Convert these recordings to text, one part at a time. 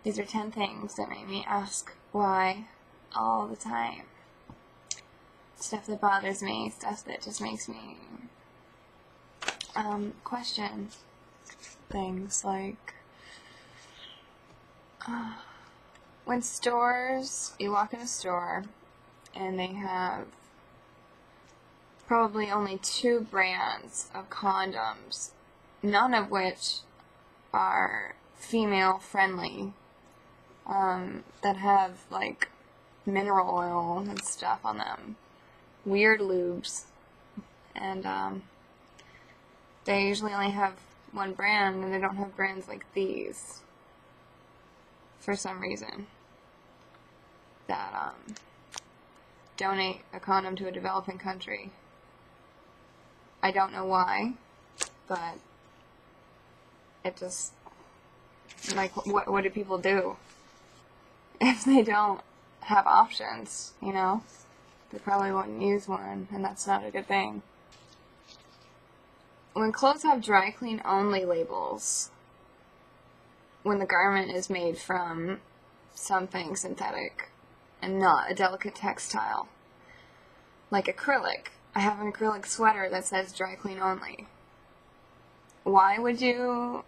These are 10 things that make me ask why all the time. Stuff that bothers me, stuff that just makes me question things like when stores, you walk in a store and they have probably only 2 brands of condoms, none of which are female friendly, that have like mineral oil and stuff on them, weird lubes, and they usually only have one brand, and they don't have brands like these for some reason that donate a condom to a developing country. I don't know why, but it just, like, what do people do if they don't have options, you know? They probably wouldn't use one, and that's not a good thing. When clothes have dry clean only labels, when the garment is made from something synthetic and not a delicate textile, like acrylic. I have an acrylic sweater that says dry clean only. Why would you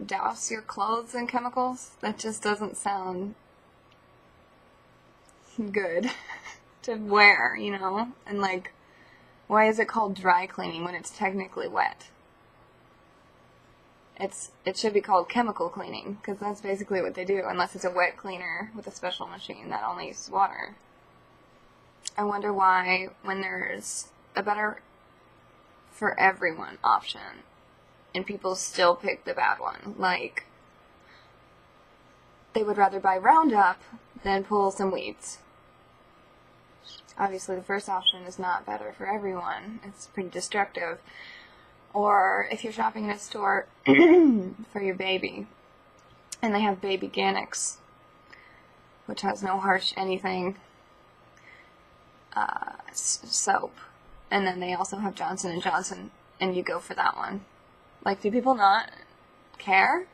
douse your clothes in chemicals? That just doesn't sound good to wear, you know? And like, why is it called dry cleaning when it's technically wet? It should be called chemical cleaning, because that's basically what they do, unless it's a wet cleaner with a special machine that only uses water. I wonder why, when there's a better for everyone option, and people still pick the bad one. Like, they would rather buy Roundup than pull some weeds. Obviously, the first option is not better for everyone. It's pretty destructive. Or if you're shopping in a store for your baby, and they have Baby Ganix, which has no harsh anything, soap, and then they also have Johnson & Johnson, and you go for that one. Like, do people not care?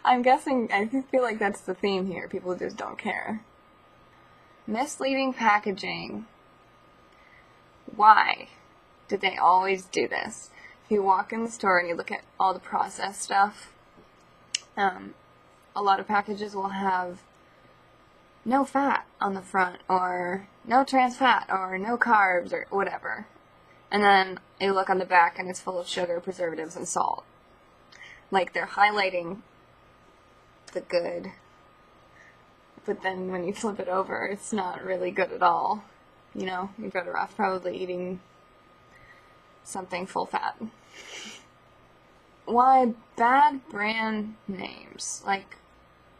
I'm guessing, I feel like that's the theme here. People just don't care. Misleading packaging. Why did they always do this? If you walk in the store and you look at all the processed stuff, a lot of packages will have no fat on the front, or no trans fat, or no carbs, or whatever. And then you look on the back and it's full of sugar, preservatives, and salt. Like, they're highlighting the good, but then when you flip it over, it's not really good at all. You know, you're better off probably eating something full fat. Why bad brand names, like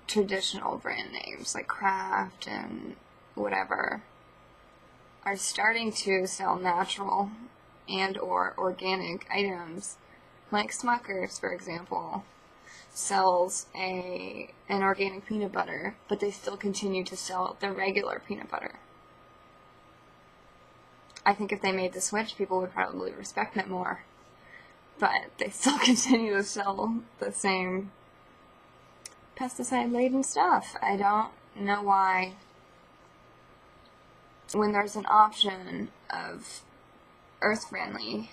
traditional brand names, like Kraft and whatever, are starting to sell natural and or organic items, like Smucker's, for example, sells an organic peanut butter, but they still continue to sell the regular peanut butter. I think if they made the switch, people would probably respect it more. But they still continue to sell the same pesticide-laden stuff. I don't know why, when there's an option of earth-friendly,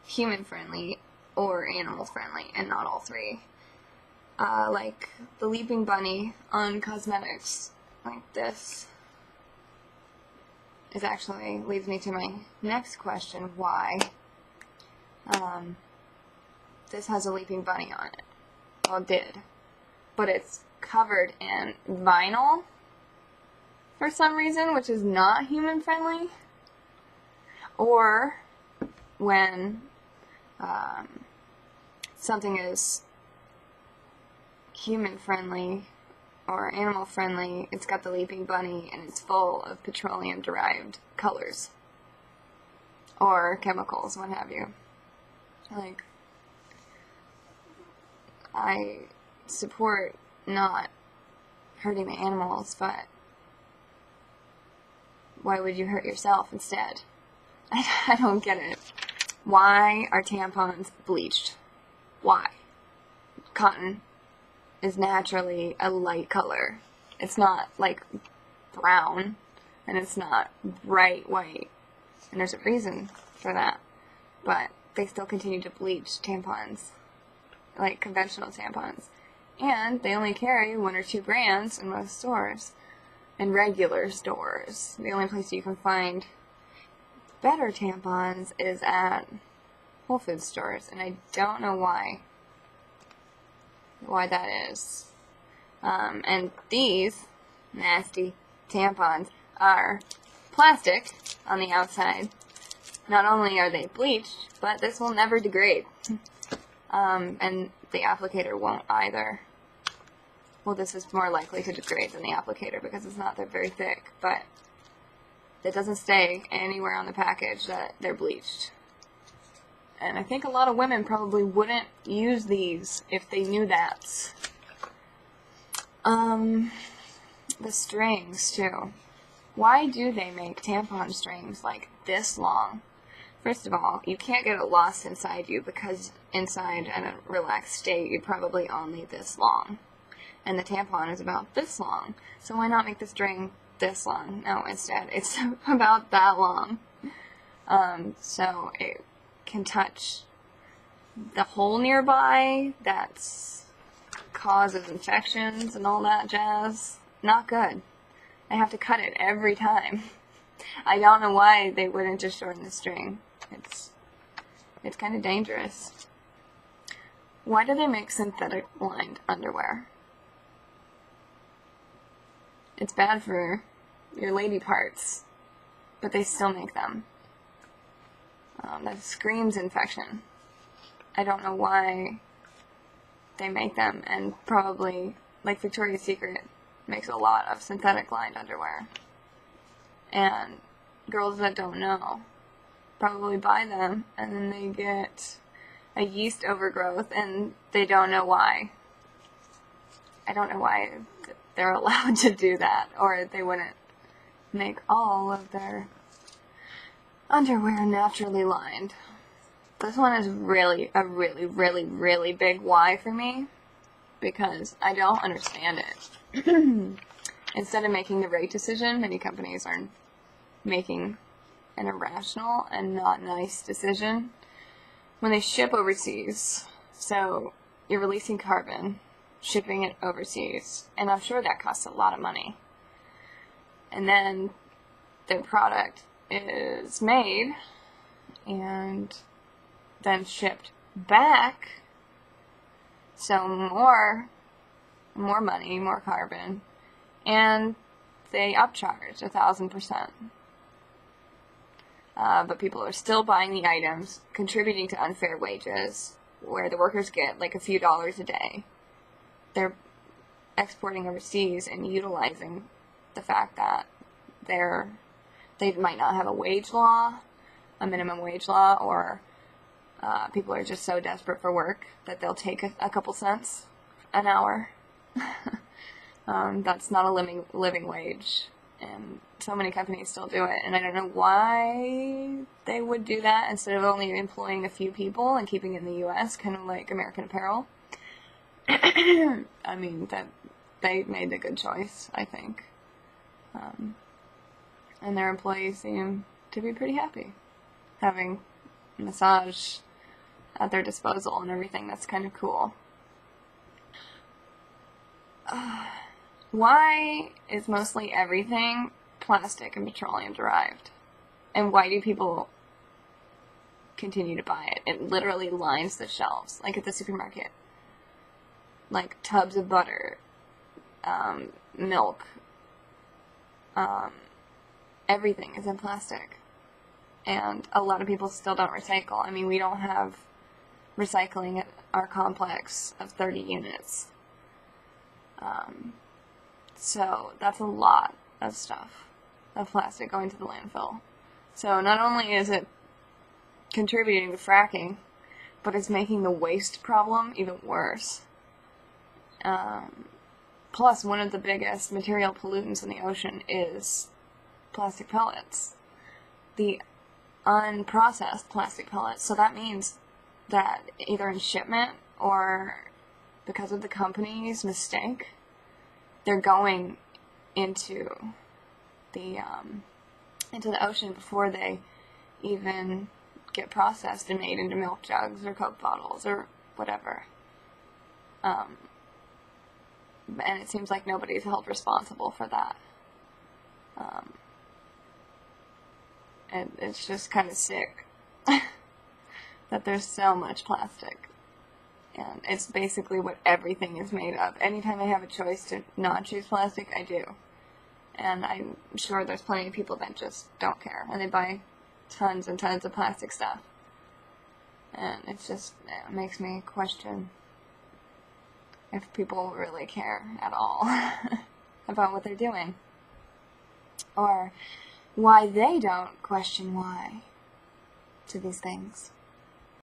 human-friendly, or animal-friendly, and not all three. Like the Leaping Bunny on cosmetics, like this. It actually leads me to my next question, why this has a Leaping Bunny on it. Well, it did. But it's covered in vinyl for some reason, which is not human-friendly. Or when something is human-friendly or animal-friendly, it's got the Leaping Bunny and it's full of petroleum-derived colors or chemicals, what have you. Like, I support not hurting the animals, but why would you hurt yourself instead? I don't get it. Why are tampons bleached? Why? Cotton. is naturally a light color. It's not like brown, and it's not bright white, and there's a reason for that. But they still continue to bleach tampons, like conventional tampons. And they only carry 1 or 2 brands in most stores, in regular stores. The only place you can find better tampons is at Whole Foods stores, and I don't know why that is. And these nasty tampons are plastic on the outside. Not only are they bleached, but this will never degrade. And the applicator won't either. Well, this is more likely to degrade than the applicator because it's not that very thick, but it doesn't stay anywhere on the package that they're bleached. And I think a lot of women probably wouldn't use these if they knew that. The strings, too. Why do they make tampon strings like this long? First of all, you can't get it lost inside you because inside in a relaxed state, you're probably only this long. And the tampon is about this long. So why not make the string this long? No, instead, it's about that long. So it can touch the hole nearby that causes infections and all that jazz. Not good. I have to cut it every time. I don't know why they wouldn't just shorten the string. It's kind of dangerous. Why do they make synthetic lined underwear? It's bad for your lady parts, but they still make them. That screams infection. I don't know why they make them, and probably, like Victoria's Secret, makes a lot of synthetic lined underwear. And girls that don't know probably buy them, and then they get a yeast overgrowth, and they don't know why. I don't know why they're allowed to do that, or they wouldn't make all of their underwear naturally lined. This one is really a really big why for me, because I don't understand it. Instead of making the right decision, many companies are making an irrational and not nice decision when they ship overseas. So you're releasing carbon, shipping it overseas, and I'm sure that costs a lot of money. And then the product is made and then shipped back, so more money, more carbon, and they upcharge 1,000%. But people are still buying the items, contributing to unfair wages, where the workers get like a few dollars a day. They're exporting overseas and utilizing the fact that they might not have a wage law, a minimum wage law, or people are just so desperate for work that they'll take a couple cents an hour. That's not a living wage, and so many companies still do it, and I don't know why they would do that instead of only employing a few people and keeping it in the U.S., kind of like American Apparel. I mean, that they made the good choice, I think. And their employees seem to be pretty happy having massage at their disposal and everything. That's kind of cool. Why is mostly everything plastic and petroleum derived? And why do people continue to buy it? It literally lines the shelves, like at the supermarket. Like tubs of butter, milk, everything is in plastic. And a lot of people still don't recycle. I mean, we don't have recycling at our complex of 30 units. So that's a lot of stuff, of plastic going to the landfill. So not only is it contributing to fracking, but it's making the waste problem even worse. Plus, one of the biggest material pollutants in the ocean is plastic pellets. The unprocessed plastic pellets. So that means that either in shipment or because of the company's mistake, they're going into the ocean before they even get processed and made into milk jugs or Coke bottles or whatever. And it seems like nobody's held responsible for that. And it's just kind of sick that there's so much plastic. And it's basically what everything is made of. Anytime I have a choice to not choose plastic, I do. And I'm sure there's plenty of people that just don't care. And they buy tons and tons of plastic stuff. And it makes me question if people really care at all about what they're doing. Or why they don't question why to these things.